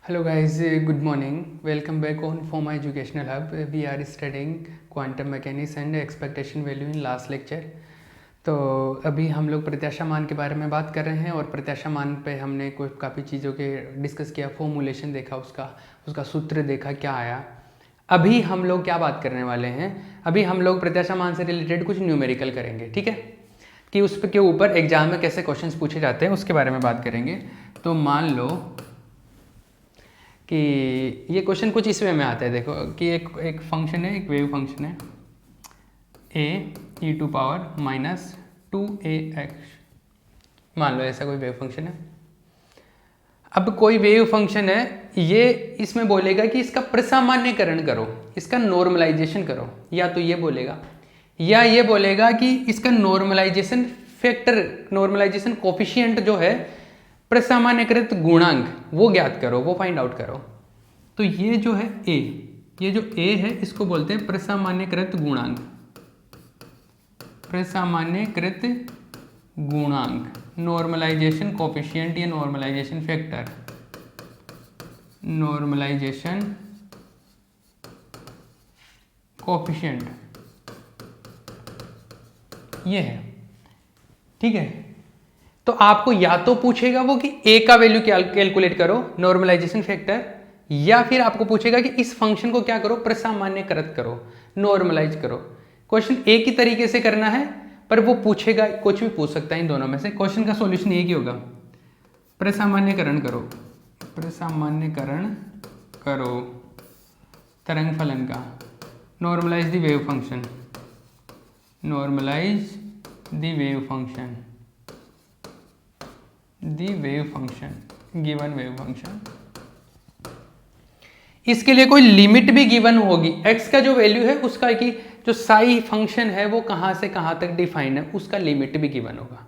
Hello guys, good morning. Welcome back on Forma Educational Hub. We are studying quantum mechanics and expectation value in last lecture. तो अभी हम लोग प्रत्याशा मान के बारे में बात कर रहे हैं और प्रत्याशा मान पे हमने कुछ काफ़ी चीज़ों के डिस्कस किया, फॉर्मूलेशन देखा, उसका सूत्र देखा क्या आया। अभी हम लोग क्या बात करने वाले हैं, अभी हम लोग प्रत्याशा मान से रिलेटेड कुछ न्यूमेरिकल करेंगे, ठीक है, कि उस के ऊपर एग्जाम में कैसे क्वेश्चंस पूछे जाते हैं उसके बारे में बात करेंगे। तो मान लो कि ये क्वेश्चन कुछ इस वे में आता है, देखो कि एक फंक्शन है, एक वेव फंक्शन है a e⁻−2ax, मान लो ऐसा कोई वेव फंक्शन है। अब कोई वेव फंक्शन है, ये इसमें बोलेगा कि इसका प्रसामान्यकरण करो, इसका नॉर्मलाइजेशन करो, या तो ये बोलेगा या ये बोलेगा कि इसका नॉर्मलाइजेशन फैक्टर, नॉर्मलाइजेशन कोफिशिएंट जो है, प्रसामान्यकृत गुणांक, वो ज्ञात करो, वो फाइंड आउट करो। तो ये जो है a, ये जो a है इसको बोलते हैं प्रसामान्यकृत गुणांक, प्रसामान्यकृत गुणांक, नॉर्मलाइजेशन कोफिशिएंट या नॉर्मलाइजेशन फैक्टर, नॉर्मलाइजेशन कोफिशिएंट, ये है, ठीक है। तो आपको या तो पूछेगा वो कि a का वैल्यू कैलकुलेट करो, नॉर्मलाइजेशन फैक्टर, या फिर आपको पूछेगा कि इस फंक्शन को क्या करो, प्रसामान्यकृत करो, नॉर्मलाइज करो। क्वेश्चन एक ही तरीके से करना है, पर वो पूछेगा, कुछ भी पूछ सकता है इन दोनों में से। क्वेश्चन का सॉल्यूशन एक ही होगा, प्रसामान्यकरण करो, प्रसामान्यकरण करो तरंग फलन का, normalise the wave function, normalise the wave function, the wave function, given wave function. इसके लिए कोई लिमिट भी गिवन होगी, x का जो वैल्यू है उसका, कि जो साई फंक्शन है वो कहाँ से कहाँ तक डिफाइन है, उसका लिमिट भी गिवन होगा।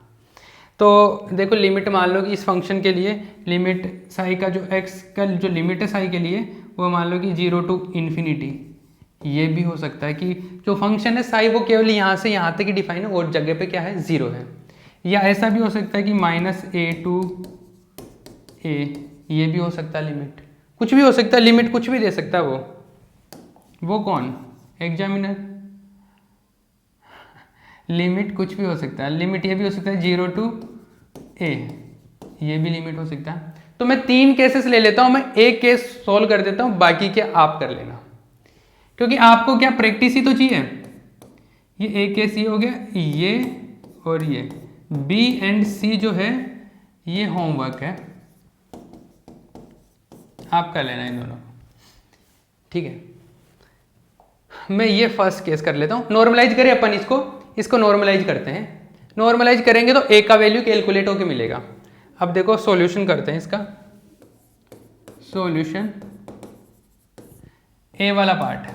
तो देखो लिमिट मान लो कि इस फंक्शन के लिए लिमिट साई का, जो x का जो लिमिट है साई के लिए, वो मान लो कि 0 टू इन्फिनिटी। ये भी हो सकता है कि जो फंक्शन है साई वो केवल यहाँ से यहाँ तक ही डिफाइन है और जगह पे क्या है, 0 है। या ऐसा भी हो सकता है कि -a टू a, ये भी हो सकता है लिमिट, कुछ भी हो सकता है, लिमिट कुछ भी दे सकता है वो कौन, एग्जामिनर। लिमिट कुछ भी हो सकता है, लिमिट ये भी हो सकता है 0 टू a, ये भी लिमिट हो सकता है। तो मैं 3 केसेस ले लेता हूं, मैं एक केस सॉल्व कर देता हूं, बाकी के आप कर लेना, क्योंकि आपको क्या प्रैक्टिस ही तो चाहिए। ये एक केस ये हो गया, ये और ये B एंड C जो है ये होमवर्क है, आप कर लेना इन दोनों, ठीक है। मैं ये फर्स्ट केस कर लेता हूँ, नॉर्मलाइज करें अपन इसको नॉर्मलाइज करते हैं। नॉर्मलाइज करेंगे तो a का वैल्यू कैलकुलेट होके मिलेगा। अब देखो सॉल्यूशन करते हैं इसका, सॉल्यूशन a वाला पार्ट।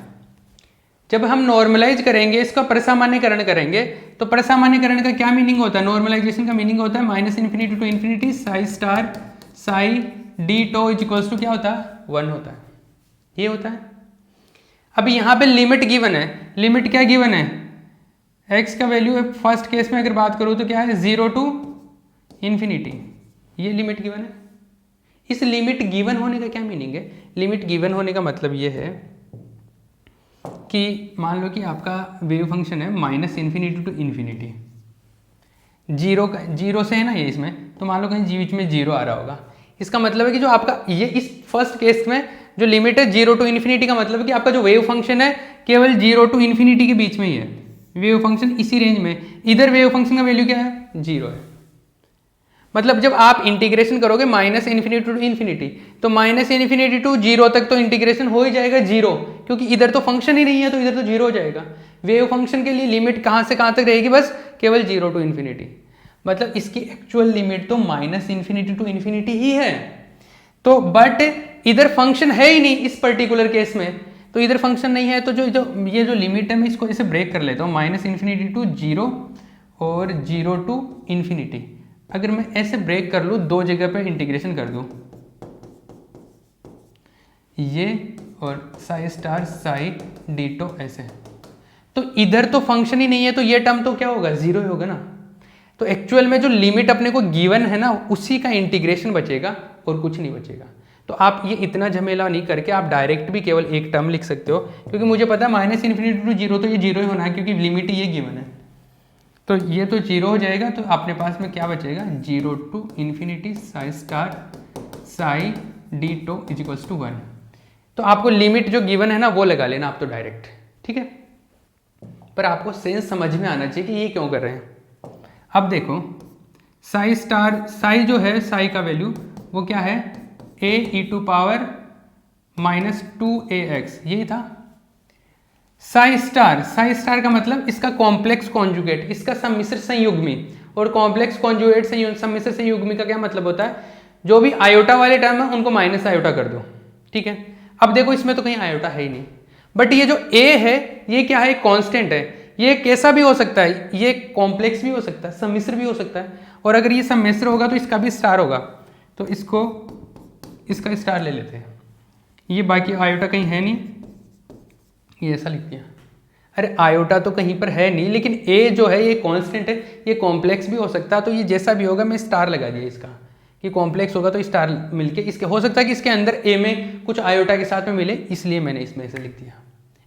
जब हम नॉर्मलाइज करेंगे, इसका प्रसामान्यकरण करेंगे, तो प्रसामान्यकरण का क्या मीनिंग होता है, नॉर्मलाइजेशन का मीनिंग होता है -∞ to infinity psi star psi d tau is equals to क्या होता है, 1 होता है, ये होता है। अब यहाँ पे लिमिट गिवन है, लिमिट क्या गिवन है, x का वैल्यू फर्स्ट केस में अगर बात करूँ तो क्या है, 0 टू इन्फिनिटी, ये लिमिट गिवन है। इस लिमिट गिवन होने का क्या मीनिंग है, लिमिट गिवन होने का मतलब ये है कि मान लो कि आपका वेव फंक्शन है -∞ टू इन्फिनिटी, 0 से है ना ये इसमें, तो मान लो कहीं बीच में 0 आ रहा होगा। इसका मतलब है कि जो आपका ये इस फर्स्ट केस में जो लिमिट है 0 टू इन्फिनिटी, का मतलब है कि आपका जो वेव फंक्शन है केवल 0 टू इन्फिनिटी के बीच में ही है, वेव फंक्शन इसी रेंज में। इधर वेव फंक्शन का वैल्यू क्या है, 0 है। मतलब जब आप इंटीग्रेशन करोगे -∞ टू इन्फिनिटी, तो -∞ टू 0 तक तो इंटीग्रेशन हो ही जाएगा 0, क्योंकि इधर तो फंक्शन ही नहीं है, तो इधर तो 0 हो जाएगा। वेव फंक्शन के लिए लिमिट कहाँ से कहाँ तक रहेगी, बस केवल 0 टू इन्फिनिटी। मतलब इसकी एक्चुअल लिमिट तो -∞ टू इन्फिनिटी ही है। तो बट इधर फंक्शन है ही नहीं इस पर्टिकुलर केस में, तो इधर फंक्शन नहीं है, तो ये जो लिमिट है मैं इसको ऐसे ब्रेक कर लेता हूँ, -∞ टू 0 और 0 टू इन्फिनिटी। अगर मैं ऐसे ब्रेक कर लूँ, दो जगह पे इंटीग्रेशन कर दूँ, ये और साई स्टार साई डीटो ऐसे, तो इधर तो फंक्शन ही नहीं है, तो ये टर्म तो क्या होगा, 0 ही होगा ना। तो एक्चुअल में जो लिमिट अपने को गिवन है ना, उसी का इंटीग्रेशन बचेगा और कुछ नहीं बचेगा। तो आप ये इतना झमेला नहीं करके आप डायरेक्ट भी केवल एक टर्म लिख सकते हो, क्योंकि मुझे पता है माइनस इन्फिनिटी टू जीरो तो ये जीरो ही होना है, क्योंकि लिमिट ये गिवन है। तो ये तो जीरो हो जाएगा, तो अपने पास में क्या बचेगा, zero to infinity psi star psi d tau is equals to 1। तो आपको लिमिट जो गिवन है ना वो लगा लेना आप तो डायरेक्ट, ठीक है। पर आपको सेंस समझ में आना चाहिए कि ये क्यों कर रहे हैं। अब देखो साई स्टार, साई जो है साई का वैल्यू वो क्या है, ए ई टू पावर माइनस 2ax, यही था। साई स्टार का मतलब इसका कॉम्प्लेक्स कॉन्जुगेट, इसका सम्मिश्र संयुग्मी। और कॉम्प्लेक्स कॉन्जुगेट सम्मिश्र संयुग्मी का क्या मतलब होता है, जो भी आयोटा वाले टर्म है उनको माइनस आयोटा कर दो, ठीक है। अब देखो इसमें तो कहीं आयोटा है ही नहीं, बट ये जो a है ये क्या है, कांस्टेंट है। ये कैसा भी हो सकता है, ये कॉम्प्लेक्स भी हो सकता है, सम्मिश्र भी हो सकता है। और अगर ये सम्मिश्र होगा तो इसका भी स्टार होगा, तो इसका स्टार ले लेते हैं। ये बाकी आयोटा कहीं है नहीं, ये ऐसा लिख दिया। अरे आयोटा तो कहीं पर है नहीं, लेकिन a जो है ये कांस्टेंट है, ये कॉम्प्लेक्स भी हो सकता है। तो ये जैसा भी होगा मैं स्टार लगा दिया इसका, कि कॉम्प्लेक्स होगा तो स्टार मिलके इसके हो सकता है कि इसके अंदर a में कुछ आयोटा के साथ में मिले, इसलिए मैंने इसमें ऐसे लिख दिया,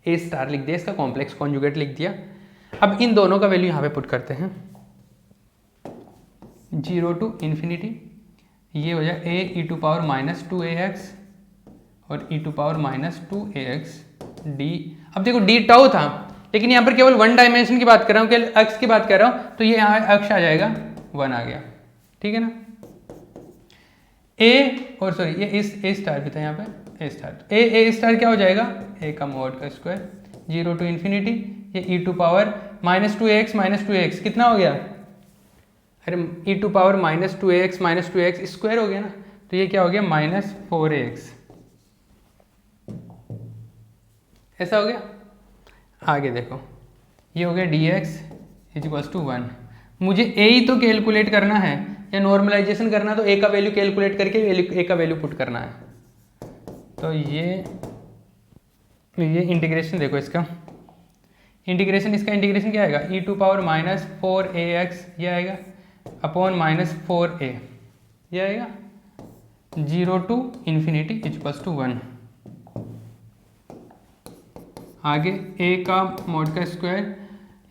a स्टार लिख दिया, इसका कॉम्प्लेक्स कॉन्जुगेट लिख दिया। अब इन दोनों का वैल्यू यहाँ पे पुट करते हैं, 0 टू इन्फिनिटी, ये हो जाए a e to power minus 2ax और e to power minus 2ax d. अब देखो डी टाउ था, लेकिन यहाँ पर केवल वन डायमेंशन की बात कर रहा हूँ, केवल अक्ष की बात कर रहा हूँ, तो ये यहाँ अक्ष आ जाएगा 1 आ गया, ठीक है ना। ए और सॉरी ये इस ए स्टार भी था यहाँ पे, ए स्टार, ए स्टार क्या हो जाएगा, ए का मॉड का स्क्वायर, 0 टू इन्फिनिटी, ये e to power minus 2ax कितना हो गया, अरे e to power minus 2ax square हो गया ना, तो ये क्या हो गया माइनस 4ax, ऐसा हो गया। आगे देखो ये हो गया dx इज इक्वल्स टू 1। मुझे a ही तो कैलकुलेट करना है या नॉर्मलाइजेशन करना, तो a का वैल्यू कैलकुलेट करके a का वैल्यू पुट करना है। तो ये इंटीग्रेशन देखो, इसका इंटीग्रेशन क्या आएगा, ई टू पावर माइनस 4ax ये आएगा अपॉन माइनस 4a ये आएगा, 0 to infinity is equals to 1। आगे a का मॉड का स्क्वायर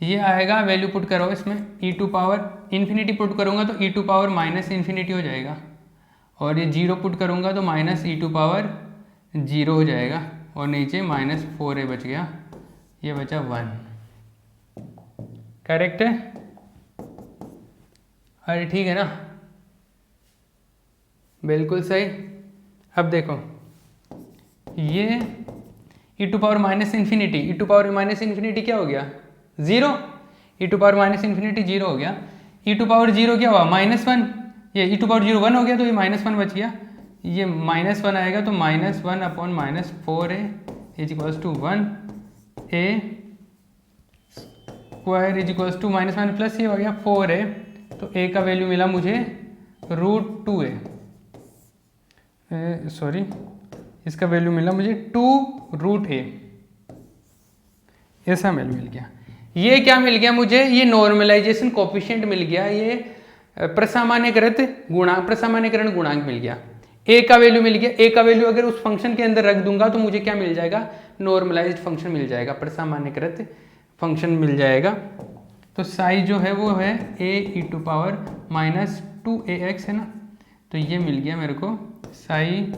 ये आएगा, वैल्यू पुट करो इसमें, ई टू पावर इन्फिनिटी पुट करूँगा तो ई टू पावर माइनस इन्फिनिटी हो जाएगा, और ये 0 पुट करूँगा तो माइनस ई टू पावर 0 हो जाएगा, और नीचे माइनस 4a बच गया, ये बचा 1। करेक्ट है, अरे ठीक है ना, बिल्कुल सही। अब देखो ये e to power minus infinity, e to power minus infinity क्या हो गया 0, e to power minus infinity 0 हो गया, ई टू पावर 0 क्या हुआ -1, ये ई टू पावर 0 1 हो गया, तो ये -1 बच गया, ये -1 आएगा तो -1 upon minus 4a is equals to 1, a square is equals to -1 plus ये हो गया 4a, तो a का वैल्यू मिला मुझे √2a, सॉरी इसका वैल्यू मिला मुझे 2√a, ऐसा वैल्यू मिल गया। ये क्या मिल गया मुझे, ये नॉर्मलाइजेशन कोफिशिएंट मिल गया, ये प्रसामान्यकरण गुणांक मिल गया, a का वैल्यू मिल गया। a का वैल्यू अगर उस फंक्शन के अंदर रख दूंगा तो मुझे क्या मिल जाएगा, नॉर्मलाइज्ड फंक्शन मिल जाएगा, प्रसामान्यकृत फंक्शन मिल जाएगा। तो साई जो है वो है a e to power minus 2ax है ना, तो ये मिल गया मेरे को, साई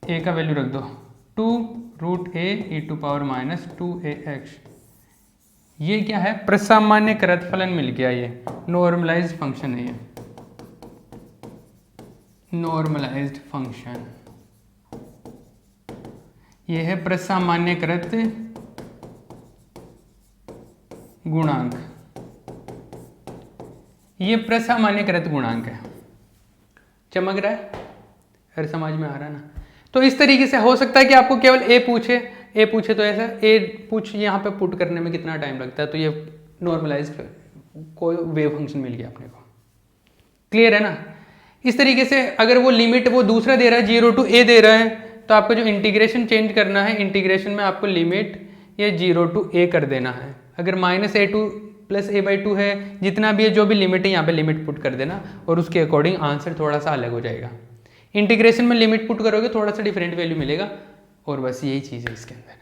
a का वैल्यू रख दो 2√a E to power minus 2ax, ये क्या है, प्रसामान्यकृत फलन मिल गया, ये नॉर्मलाइज्ड फंक्शन है, ये नॉर्मलाइज्ड फंक्शन, ये है प्रसामान्यकृत गुणांक, ये प्रसामान्यकृत गुणांक है। चमक रहा है, हर समझ में आ रहा है ना। तो इस तरीके से हो सकता है कि आपको केवल a पूछे तो ऐसा a पूछ यहाँ पे पुट करने में कितना टाइम लगता है, तो ये नॉर्मलाइज्ड कोई वेव फंक्शन मिल गया अपने को। क्लियर है ना। इस तरीके से अगर वो लिमिट वो दूसरा दे रहा है 0 टू a दे रहा है, तो आपको जो इंटीग्रेशन चेंज करना है, इंटीग्रेशन में आपको लिमिट ये 0 टू a कर देना है। अगर -a2 प्लस a/2 है, जितना भी है जो भी लिमिट है यहाँ पे लिमिट पुट कर देना, और उसके अकॉर्डिंग आंसर थोड़ा सा अलग हो जाएगा। इंटीग्रेशन में लिमिट पुट करोगे थोड़ा सा डिफरेंट वैल्यू मिलेगा, और बस यही चीज़ है इसके अंदर।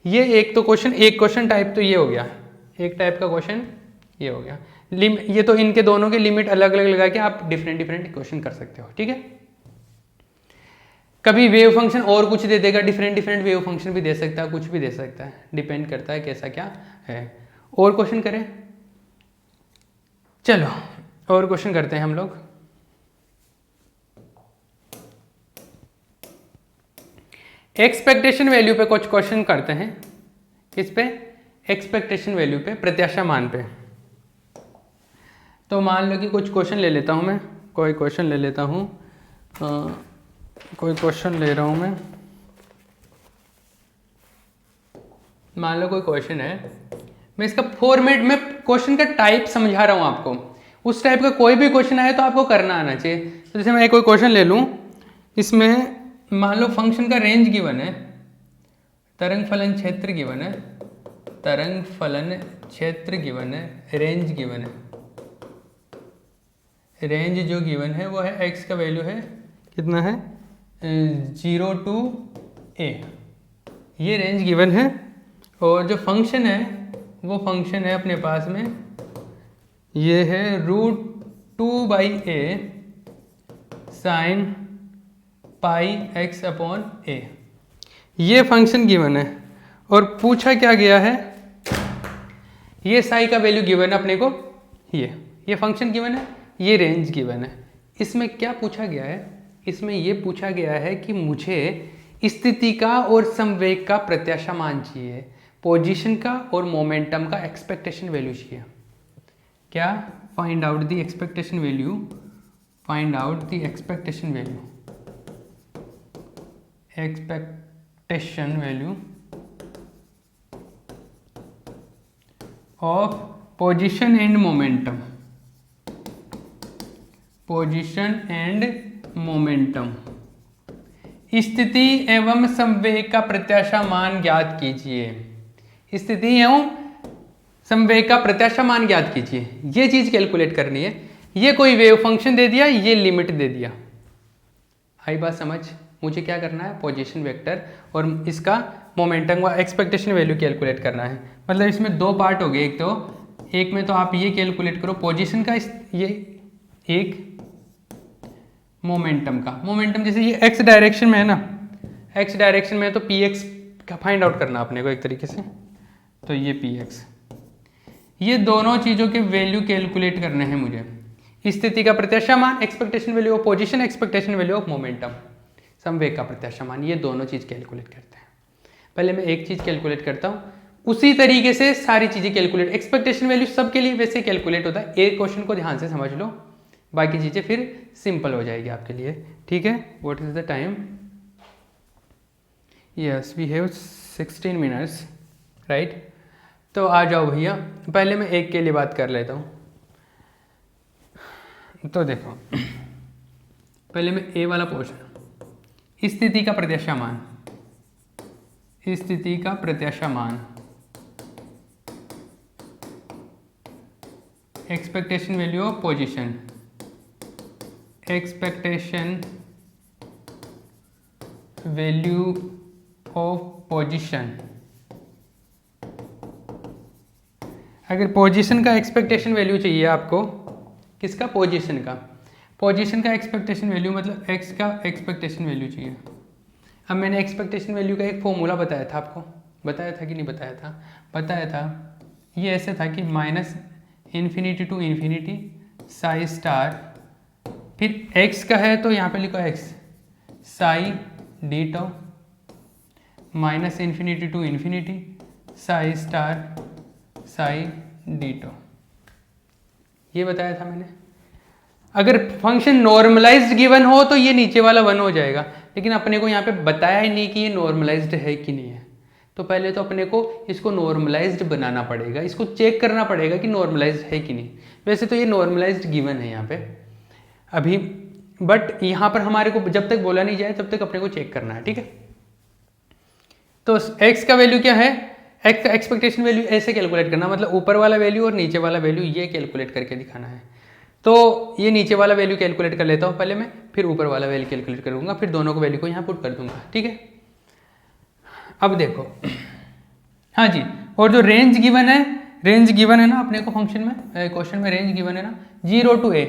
ये एक तो क्वेश्चन, एक क्वेश्चन टाइप तो ये हो गया, एक टाइप का क्वेश्चन ये हो गया। ये तो इनके दोनों के लिमिट अलग अलग लगा के आप डिफरेंट डिफरेंट क्वेश्चन कर सकते हो, ठीक है। कभी वेव फंक्शन और कुछ दे देगा, डिफरेंट डिफरेंट वेव फंक्शन भी दे सकता है, कुछ भी दे सकता है, डिपेंड करता है कैसा क्या है। और क्वेश्चन करें, चलो और क्वेश्चन करते हैं हम लोग। एक्सपेक्टेशन वैल्यू पे कुछ क्वेश्चन करते हैं। किस पे? एक्सपेक्टेशन वैल्यू पे, प्रत्याशा मान पे। तो मान लो कि कुछ क्वेश्चन ले लेता हूँ मैं, कोई क्वेश्चन ले लेता हूँ, कोई क्वेश्चन ले रहा हूँ मैं। मान लो कोई क्वेश्चन है, मैं इसका फॉर्मेट में क्वेश्चन का टाइप समझा रहा हूँ आपको। उस टाइप का कोई भी क्वेश्चन आए तो आपको करना आना चाहिए। तो जैसे मैं कोई क्वेश्चन ले लूँ, इसमें मान लो फंक्शन का रेंज गिवन है, तरंग फलन क्षेत्र गिवन है, तरंग फलन क्षेत्र गिवन है, रेंज गिवन है। रेंज जो गिवन है वो है x का वैल्यू है कितना है 0 to a, ये रेंज गिवन है। और जो फंक्शन है वो फंक्शन है अपने पास में, ये है √2/a sin pi x upon a, ये फंक्शन गिवन है। और पूछा क्या गया है, ये साई का वैल्यू गिवन है अपने को, ये फंक्शन गिवन है, ये रेंज गिवन है। इसमें क्या पूछा गया है, इसमें ये पूछा गया है कि मुझे स्थिति का और संवेग का प्रत्याशा मान चाहिए, पोजीशन का और मोमेंटम का एक्सपेक्टेशन वैल्यू चाहिए। क्या? Find out the expectation value, find out the expectation value, expectation value of position and momentum, position and momentum. स्थिति एवं संवेग का प्रत्याशा मान ज्ञात कीजिए, स्थिति एवं संवेग का प्रत्याशा मान ज्ञात कीजिए, ये चीज कैलकुलेट करनी है। ये कोई वेव फंक्शन दे दिया, ये लिमिट दे दिया, आई बात समझ। मुझे क्या करना है, पोजीशन वेक्टर और इसका मोमेंटम का एक्सपेक्टेशन वैल्यू कैलकुलेट करना है। मतलब इसमें दो पार्ट हो गए, एक में तो आप ये कैलकुलेट करो पोजीशन का, ये एक मोमेंटम का। मोमेंटम जैसे ये x डायरेक्शन में है ना, x डायरेक्शन में है तो px का फाइंड आउट करना अपने को एक तरीके से, तो ये px, ये दोनों चीज़ों के वैल्यू कैलकुलेट करने हैं मुझे। स्थिति का प्रत्याशा मान, expectation value of position, expectation value of momentum, संवेग का प्रत्याशा मान, ये दोनों चीज़ कैलकुलेट करते हैं। पहले मैं एक चीज़ कैलकुलेट करता हूँ, उसी तरीके से सारी चीज़ें कैलकुलेट, एक्सपेक्टेशन वैल्यू सबके लिए वैसे कैलकुलेट होता है। एक क्वेश्चन को ध्यान से समझ लो, बाकी चीज़ें फिर सिंपल हो जाएगी आपके लिए, ठीक है। What is the time? Yes we have 16 minutes, right. तो आ जाओ भैया, पहले मैं एक के लिए बात कर लेता हूँ। तो देखो पहले मैं ए वाला पोर्शन, स्थिति का प्रत्याशा मान, स्थिति का प्रत्याशा मान, expectation value of position, expectation value of position. अगर पोजीशन का एक्सपेक्टेशन वैल्यू चाहिए आपको, किसका? पोजीशन का। पोजीशन का एक्सपेक्टेशन वैल्यू मतलब एक्स का एक्सपेक्टेशन वैल्यू चाहिए। अब मैंने एक्सपेक्टेशन वैल्यू का एक फॉर्मूला बताया था आपको, बताया था कि नहीं बताया था? बताया था। ये ऐसे था कि -infinity to infinity psi star, फिर x का है तो यहाँ पे लिखो x psi d tau, -infinity to infinity psi star psi d tau, ये बताया था मैंने। अगर फंक्शन नॉर्मलाइज्ड गिवन हो तो ये नीचे वाला 1 हो जाएगा, लेकिन अपने को यहाँ पे बताया ही नहीं कि ये नॉर्मलाइज्ड है कि नहीं है। तो पहले तो अपने को इसको नॉर्मलाइज्ड बनाना पड़ेगा, इसको चेक करना पड़ेगा कि नॉर्मलाइज्ड है कि नहीं। वैसे तो ये नॉर्मलाइज्ड गिवन है यहाँ पे अभी, बट यहाँ पर हमारे को जब तक बोला नहीं जाए तब तक अपने को चेक करना है, ठीक है। तो x का वैल्यू क्या है, x का एक्सपेक्टेशन वैल्यू ऐसे कैलकुलेट करना, मतलब ऊपर वाला वैल्यू और नीचे वाला वैल्यू ये कैलकुलेट करके दिखाना है। तो ये नीचे वाला वैल्यू कैलकुलेट कर लेता हूँ पहले मैं, फिर ऊपर वाला वैल्यू कैलकुलेट करूँगा, फिर दोनों को वैल्यू को यहाँ पुट कर दूंगा। ठीक है, अब देखो, हाँ जी, और जो रेंज गिवन है ना अपने को फंक्शन में, क्वेश्चन में रेंज गिवन है ना 0 to a,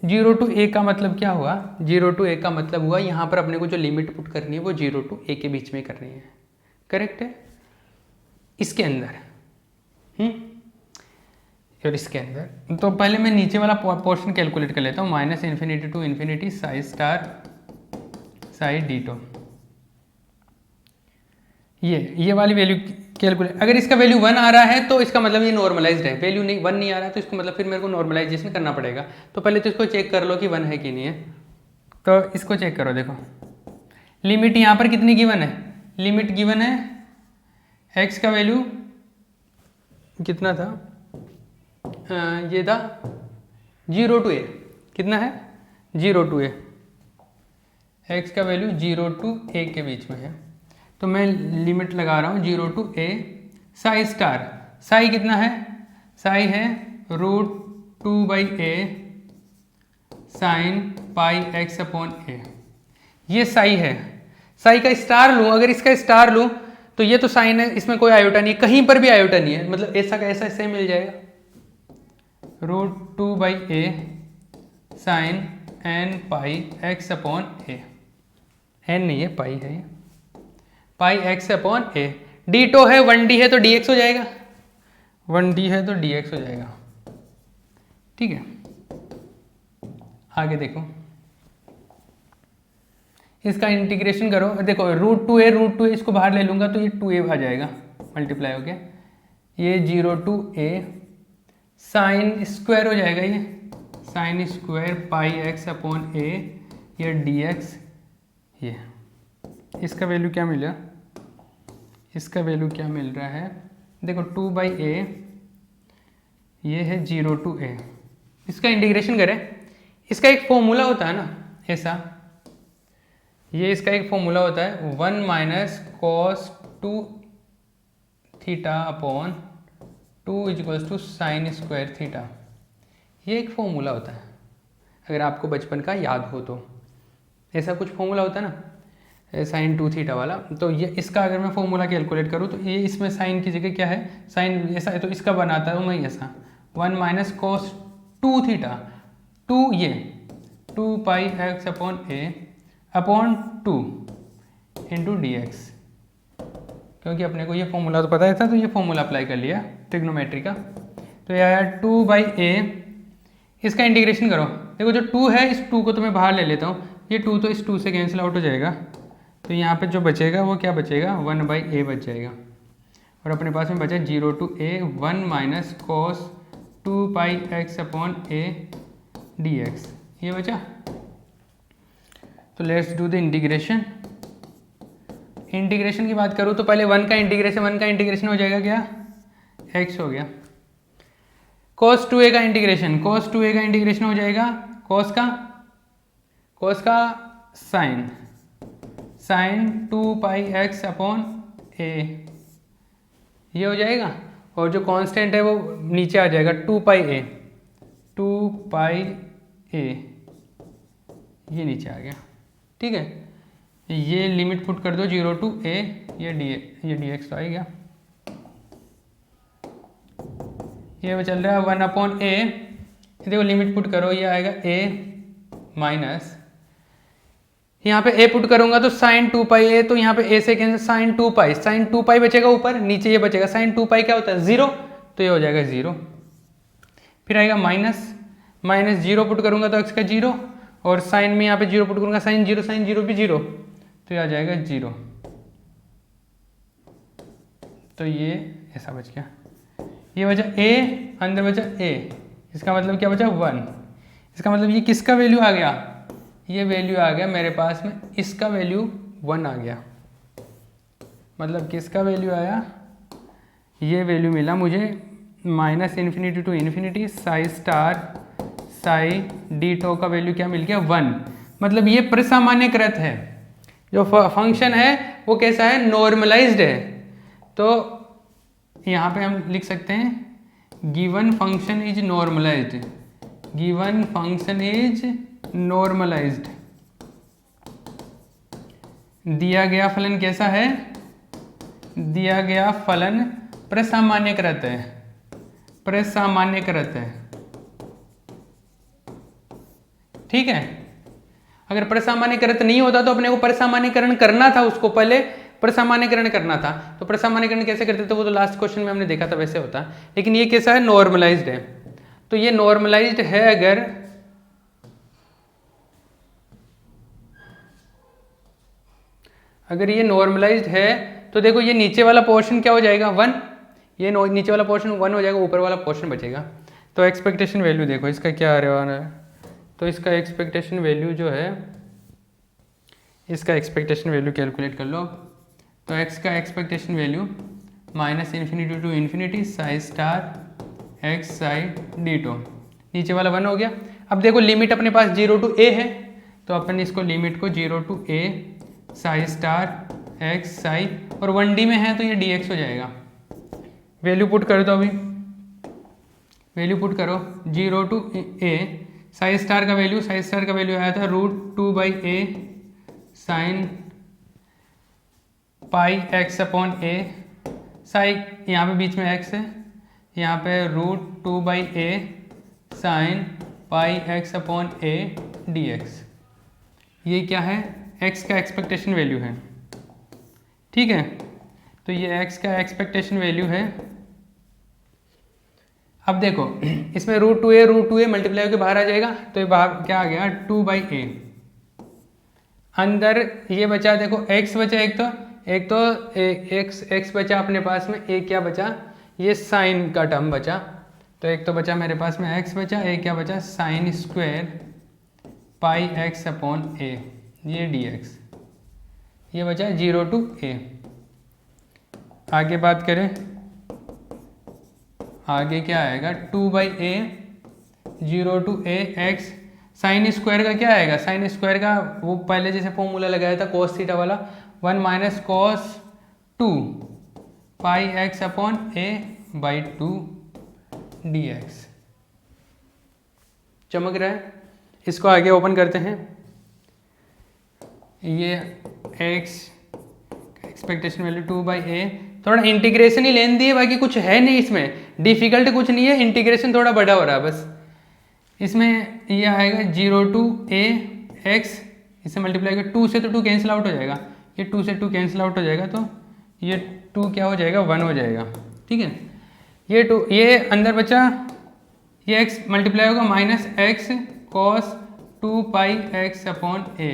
0 to a का मतलब क्या हुआ, 0 to a का मतलब हुआ यहाँ पर अपने को जो लिमिट पुट करनी है वो 0 to a के बीच में करनी है। करेक्ट है, इसके अंदर और इसके अंदर। तो पहले मैं नीचे वाला पोर्शन कैलकुलेट कर लेता हूँ, -∞ to ∞ psi star psi d tau, ये वाली वैल्यू कैलकुलेट। अगर इसका वैल्यू 1 आ रहा है तो इसका मतलब ये नॉर्मलाइज्ड है, वैल्यू नहीं 1 नहीं आ रहा है तो इसको मतलब फिर मेरे को नॉर्मलाइजेशन करना पड़ेगा। तो पहले तो इसको चेक कर लो कि 1 है कि नहीं है, तो इसको चेक करो। देखो लिमिट यहाँ पर कितनी गिवन है, लिमिट गिवन है x का वैल्यू कितना था, ये था 0 to a, कितना है 0 to a, x का वैल्यू 0 to a के बीच में है। तो मैं लिमिट लगा रहा हूँ 0 to a, psi star, Sai कितना है, साई है √2/a sine pi x upon a, ये साई है। साई का स्टार लूँ, अगर इसका स्टार लूँ तो ये तो साइन है, इसमें कोई आयोटा नहीं है, कहीं पर भी आयोटा नहीं है, मतलब ऐसा का ऐसा इससे मिल जाएगा √2/a sine n pi x upon a, n नहीं है पाई है, pi x upon a। D tau है 1d है तो dx हो जाएगा, 1d है तो dx हो जाएगा। ठीक है, आगे देखो, इसका इंटीग्रेशन करो। देखो √2a इसको बाहर ले लूँगा तो ये 2a आ जाएगा मल्टीप्लाई हो गया, ये 0 to a साइन स्क्वायर हो जाएगा, ये sine square pi x upon a, ये dx, ये इसका वैल्यू क्या मिला, इसका वैल्यू क्या मिल रहा है, देखो 2/a, ये है 0 to a। इसका इंटीग्रेशन करें, इसका एक फॉर्मूला होता है ना ऐसा, ये इसका एक फॉर्मूला होता है 1 - cos 2 theta upon 2 = sine square theta, ये एक फॉर्मूला होता है। अगर आपको बचपन का याद हो तो ऐसा कुछ फॉर्मूला होता है ना साइन 2 थीटा वाला, तो ये इसका अगर मैं फॉर्मूला कैलकुलेट करूँ तो ये इसमें साइन की जगह क्या है, साइन ऐसा है तो इसका बनाता हूँ मैं ऐसा 1 - cos 2 थीटा, 2 ये 2πx upon a upon 2 into dx, क्योंकि अपने को ये फॉर्मूला तो पता था तो ये फॉर्मूला अप्लाई कर लिया ट्रिग्नोमेट्री का। तो ये आया 2/a, इसका इंटीग्रेशन करो। देखो जो 2 है इस 2 को तो मैं बाहर ले लेता हूँ, ये 2 तो इस 2 से कैंसिल आउट हो जाएगा, तो यहाँ पे जो बचेगा वो क्या बचेगा 1/a बच जाएगा, और अपने पास में बचा 0 to a 1 - cos 2πx upon a dx, ये बचा। तो let's do the integration. Integration की बात करूँ तो पहले 1 का इंटीग्रेशन हो जाएगा क्या, x हो गया, cos 2a का इंटीग्रेशन हो जाएगा cos का साइन 2πx अपॉन a, ये हो जाएगा, और जो कांस्टेंट है वो नीचे आ जाएगा 2πa, ये नीचे आ गया। ठीक है, ये लिमिट पुट कर दो 0 to a, ये dx तो आ गया, ये चल रहा है 1/a, देखो लिमिट पुट करो, ये आएगा a माइनस, यहाँ पे a पुट करूंगा तो साइन 2πa, तो यहाँ पे a से कैंसिल साइन 2π बचेगा ऊपर, नीचे ये बचेगा साइन 2π क्या होता है 0, तो ये हो जाएगा 0। फिर आएगा माइनस 0 पुट करूंगा तो x का 0, और साइन में यहाँ पे 0 पुट करूंगा साइन 0 भी 0, तो ये आ जाएगा 0। तो ये ऐसा बच गया, ये बचा a, अंदर बचा a, इसका मतलब क्या बचा 1, इसका मतलब ये किसका वैल्यू आ गया, ये वैल्यू आ गया मेरे पास में, इसका वैल्यू 1 आ गया, मतलब किसका वैल्यू आया, ये वैल्यू मिला मुझे -∞ to ∞ psi star psi d tau का वैल्यू क्या मिल गया 1, मतलब ये प्रसामान्यकृत है, जो फंक्शन है वो कैसा है नॉर्मलाइज्ड है। तो यहाँ पे हम लिख सकते हैं गिवन फंक्शन इज नॉर्मलाइज्ड, दिया गया फलन कैसा है, दिया गया फलन प्रसामान्यकृत है, प्रसामान्यकृत है। ठीक है, अगर प्रसामान्यकृत नहीं होता तो अपने को प्रसामान्यकरण करना था, उसको पहले प्रसामान्यकरण करना था। तो प्रसामान्यकरण कैसे करते थे वो तो लास्ट क्वेश्चन में हमने देखा था, वैसे होता। लेकिन ये कैसा है, नॉर्मलाइज्ड है। तो ये नॉर्मलाइज्ड है, अगर ये नॉर्मलाइज्ड है तो देखो ये नीचे वाला पोर्शन क्या हो जाएगा, 1, ये नीचे वाला पोर्शन 1 हो जाएगा, ऊपर वाला पोर्शन बचेगा। तो एक्सपेक्टेशन वैल्यू देखो इसका क्या आ रहा है, तो इसका एक्सपेक्टेशन वैल्यू जो है, इसका एक्सपेक्टेशन वैल्यू कैलकुलेट कर लो। तो x का expectation value -∞ to infinity psi star x psi d2, नीचे वाला 1 हो गया। अब देखो लिमिट अपने पास 0 टू a है, तो अपन इसको लिमिट को 0 to a psi star x psi, और 1D में है तो ये dx हो जाएगा। वैल्यू पुट कर दो, अभी वैल्यू पुट करो, 0 टू a साई स्टार का वैल्यू, साई स्टार का वैल्यू आया था √2/a sine pi x upon a, Sai यहाँ पे बीच में x है, यहाँ पे √2/a sine pi x upon a dx, ये क्या है, x का एक्सपेक्टेशन वैल्यू है। ठीक है, तो ये x का एक्सपेक्टेशन वैल्यू है। अब देखो इसमें √2a मल्टीप्लाई होकर बाहर आ जाएगा, तो ये बाहर क्या आ गया, 2/a, अंदर ये बचा, देखो x बचा, एक तो x बचा अपने पास में, एक क्या बचा, ये साइन का टर्म बचा। तो एक तो बचा मेरे पास में x बचा, एक क्या बचा, sine square pi x upon a, ये dx, ये बचा 0 टू a। आगे बात करें, आगे क्या आएगा, 2/a 0 to a x, sine square का क्या आएगा, साइन स्क्वायर का वो पहले जैसे फॉर्मूला लगाया था cos थीटा वाला, 1 minus cos 2 pi x upon a/2 dx। चमक रहा है, इसको आगे ओपन करते हैं। ये x एक्सपेक्टेशन वैल्यू 2/a, थोड़ा इंटीग्रेशन ही लेन दिए, बाकी कुछ है नहीं इसमें, डिफिकल्ट कुछ नहीं है, इंटीग्रेशन थोड़ा बड़ा हो रहा है बस। इसमें ये आएगा 0 टू a x, इसे मल्टीप्लाई कर 2 से, तो 2 कैंसिल आउट हो जाएगा, ये 2 से 2 कैंसिल आउट हो जाएगा, तो ये 2 क्या हो जाएगा, 1 हो जाएगा। ठीक है, ये 2, ये अंदर बचा, ये x मल्टीप्लाई होगा -x cos 2 pi x upon a,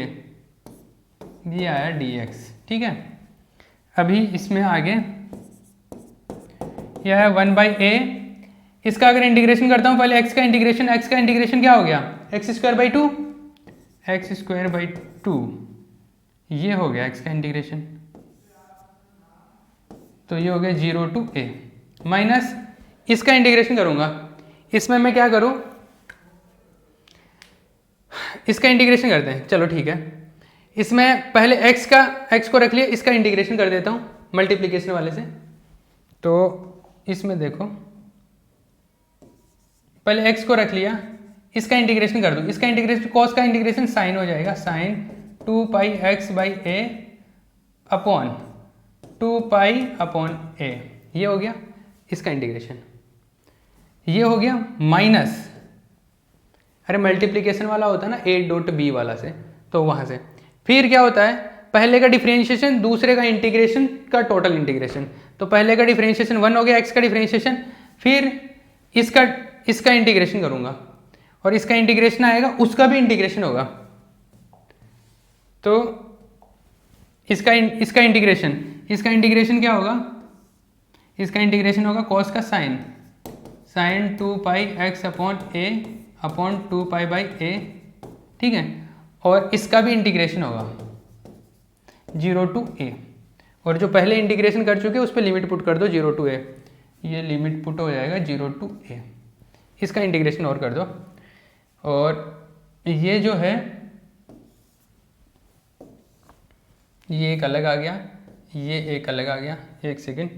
ये आया dx। ठीक है, अभी इसमें आगे यह है 1/a, इसका अगर इंटीग्रेशन करता हूँ, पहले x का इंटीग्रेशन क्या हो गया, x²/2, x²/2, ये हो गया x का इंटीग्रेशन, तो ये हो गया 0 टू a, माइनस इसका इंटीग्रेशन करूंगा, इसमें मैं क्या करूं, इसका इंटीग्रेशन करते हैं, चलो ठीक है। इसमें पहले x को रख लिया, इसका इंटीग्रेशन कर देता हूं मल्टीप्लिकेशन वाले से। तो इसमें देखो पहले x को रख लिया, इसका इंटीग्रेशन कर दो, इसका इंटीग्रेशन cos का इंटीग्रेशन साइन हो जाएगा, sine 2 pi x/a upon 2 pi upon a, ये हो गया इसका इंटीग्रेशन। ये हो गया माइनस, अरे मल्टीप्लिकेशन वाला होता है ना a.b वाला से, तो वहां से फिर क्या होता है, पहले का डिफरेंशिएशन, दूसरे का इंटीग्रेशन का टोटल इंटीग्रेशन। तो पहले का डिफरेंशिएशन 1 हो गया, x का डिफरेंशिएशन, फिर इसका इंटीग्रेशन करूंगा, और इसका इंटीग्रेशन आएगा, उसका भी इंटीग्रेशन होगा, तो इसका इंटीग्रेशन क्या होगा, इसका इंटीग्रेशन होगा cos का sine 2 pi x upon a upon 2 पाई/a। ठीक है, और इसका भी इंटीग्रेशन होगा 0 टू a, और जो पहले इंटीग्रेशन कर चुके उस पर लिमिट पुट कर दो 0 टू a, ये लिमिट पुट हो जाएगा 0 टू a, इसका इंटीग्रेशन और कर दो, और ये जो है ये एक अलग आ गया, ये एक अलग आ गया, एक सेकेंड,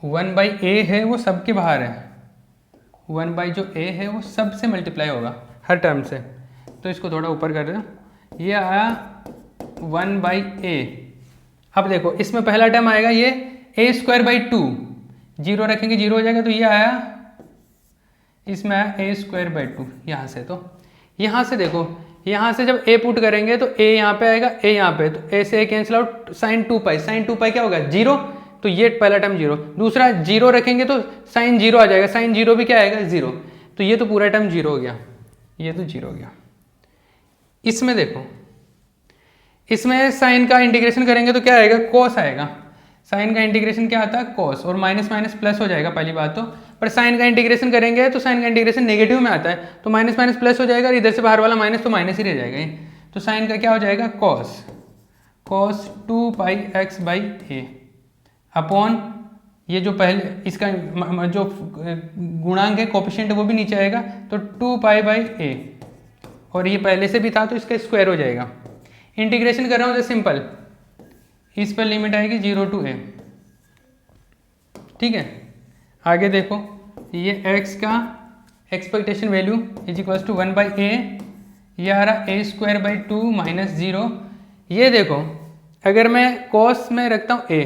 1/a है वो सबके बाहर है, 1/जो a है वो सब से मल्टीप्लाई होगा हर टर्म से, तो इसको थोड़ा ऊपर कर दो, ये आया 1/a अब देखो इसमें पहला टर्म आएगा ये ए स्क्वायर बाई टू, जीरो रखेंगे जीरो हो जाएगा, तो ये आया, इसमें आया ए स्क्वायर बाई टू यहाँ से। तो यहाँ से देखो, यहाँ से जब ए पुट करेंगे तो ए यहाँ पे आएगा, ए यहाँ पे, तो ए से ए cancel out, sign to pi, sign to पाई क्या होगा जीरो, तो ये पहला टर्म जीरो। दूसरा जीरो रखेंगे तो साइन जीरो आ जाएगा, साइन जीरो भी क्या आएगा जीरो, तो ये तो पूरा टर्म जीरो हो गया, ये तो जीरो हो गया। इसमें देखो, इसमें साइन का इंटीग्रेशन करेंगे तो क्या आएगा, कॉस आएगा। साइन का इंटीग्रेशन क्या आता है, कॉस, और माइनस माइनस प्लस हो जाएगा पहली बात तो। पर साइन का इंटीग्रेशन करेंगे तो साइन का इंटीग्रेशन नेगेटिव में आता है, तो माइनस माइनस प्लस हो जाएगा, और इधर से बाहर वाला माइनस तो माइनस ही रह जाएगा ये। तो साइन का क्या हो जाएगा, cos, cos two pi x by A upon ये जो पहले इसका जो गुणांक है कोफिशिएंट है वो भी नीचे आएगा, तो टू पाई बाई ए, और ये पहले से भी था तो इसका स्क्वायर हो जाएगा। इंटीग्रेशन कर रहा हूँ तो सिंपल, इस पर लिमिट आएगी 0 टू ए, ठीक है। आगे देखो ये x का expectation value is equals to 1 by a, ये आ रहा a square by two minus zero. ये देखो अगर मैं कॉस में रखता हूँ ए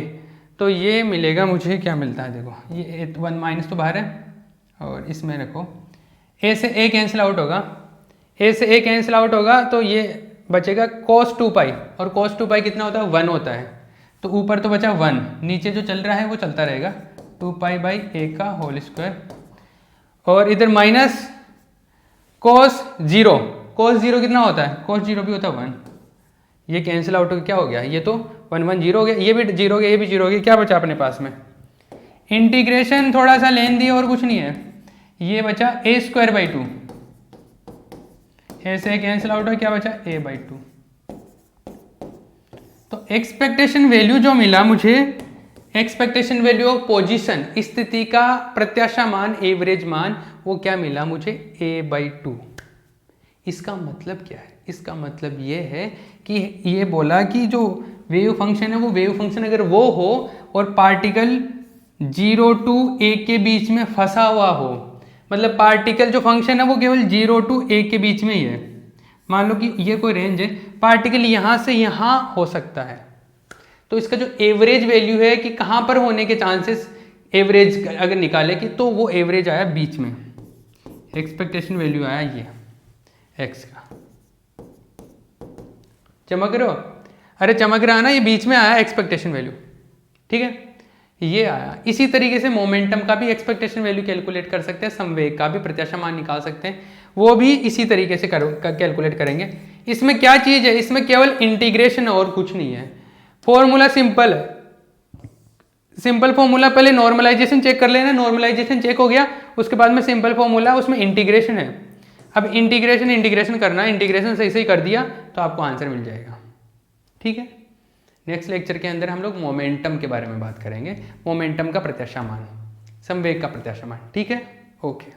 तो ये मिलेगा मुझे, क्या मिलता है देखो, ये 1 माइनस तो बाहर है, और इसमें रखो ए से ए कैंसिल आउट होगा, ए से ए कैंसिल आउट होगा तो ये बचेगा cos 2 पाई, और cos 2 पाई कितना होता है 1 होता है, तो ऊपर तो बचा 1, नीचे जो चल रहा है वो चलता रहेगा 2 पाई बाई ए का होल स्क्वायर, और इधर माइनस cos 0, cos 0 कितना होता है, cos 0 भी होता है 1, ये कैंसिल आउट हो क्या हो गया, ये तो 1 1 0 हो गया, ये भी 0 हो गया, ये भी 0 हो गया, क्या बचा अपने पास में, इंटीग्रेशन थोड़ा सा लेन दिया और कुछ नहीं है, ये बचा ए स्क्वायर बाई टू, ए से कैंसिल आउट हो क्या बचा ए बाई टू। तो एक्सपेक्टेशन वैल्यू जो मिला मुझे, एक्सपेक्टेशन वैल्यू ऑफ पोजीशन, स्थिति का प्रत्याशा मान, एवरेज मान, वो क्या मिला मुझे ए बाई टू। इसका मतलब क्या है, इसका मतलब ये है कि ये बोला कि जो वेव फंक्शन है वो वेव फंक्शन अगर वो हो और पार्टिकल 0 टू ए के बीच में फंसा हुआ हो, मतलब पार्टिकल जो फंक्शन है वो केवल 0 टू ए के बीच में ही है। मान लो कि ये कोई रेंज है, पार्टिकल यहाँ से यहाँ हो सकता है, तो इसका जो एवरेज वैल्यू है कि कहाँ पर होने के चांसेस, एवरेज अगर निकाले कि, तो वो एवरेज आया बीच में, एक्सपेक्टेशन वैल्यू आया ये एक्स का। चमक रहे हो, अरे चमक रहा ना, ये बीच में आया एक्सपेक्टेशन वैल्यू, ठीक है, ये आया। इसी तरीके से मोमेंटम का भी एक्सपेक्टेशन वैल्यू कैलकुलेट कर सकते हैं, संवेग का भी प्रत्याशा मान निकाल सकते हैं, वो भी इसी तरीके से कैलकुलेट करेंगे। इसमें क्या चीज़ है, इसमें केवल इंटीग्रेशन और कुछ नहीं है। फॉर्मूला सिंपल है, सिंपल फॉर्मूला, पहले नॉर्मलाइजेशन चेक कर लेना, नॉर्मलाइजेशन चेक हो गया उसके बाद में सिंपल फॉर्मूला, उसमें इंटीग्रेशन है। अब इंटीग्रेशन करना, इंटीग्रेशन सही सही कर दिया तो आपको आंसर मिल जाएगा, ठीक है। नेक्स्ट लेक्चर के अंदर हम लोग मोमेंटम के बारे में बात करेंगे, मोमेंटम का प्रत्याशा मान, संवेग का प्रत्याशा मान, ठीक है, ओके।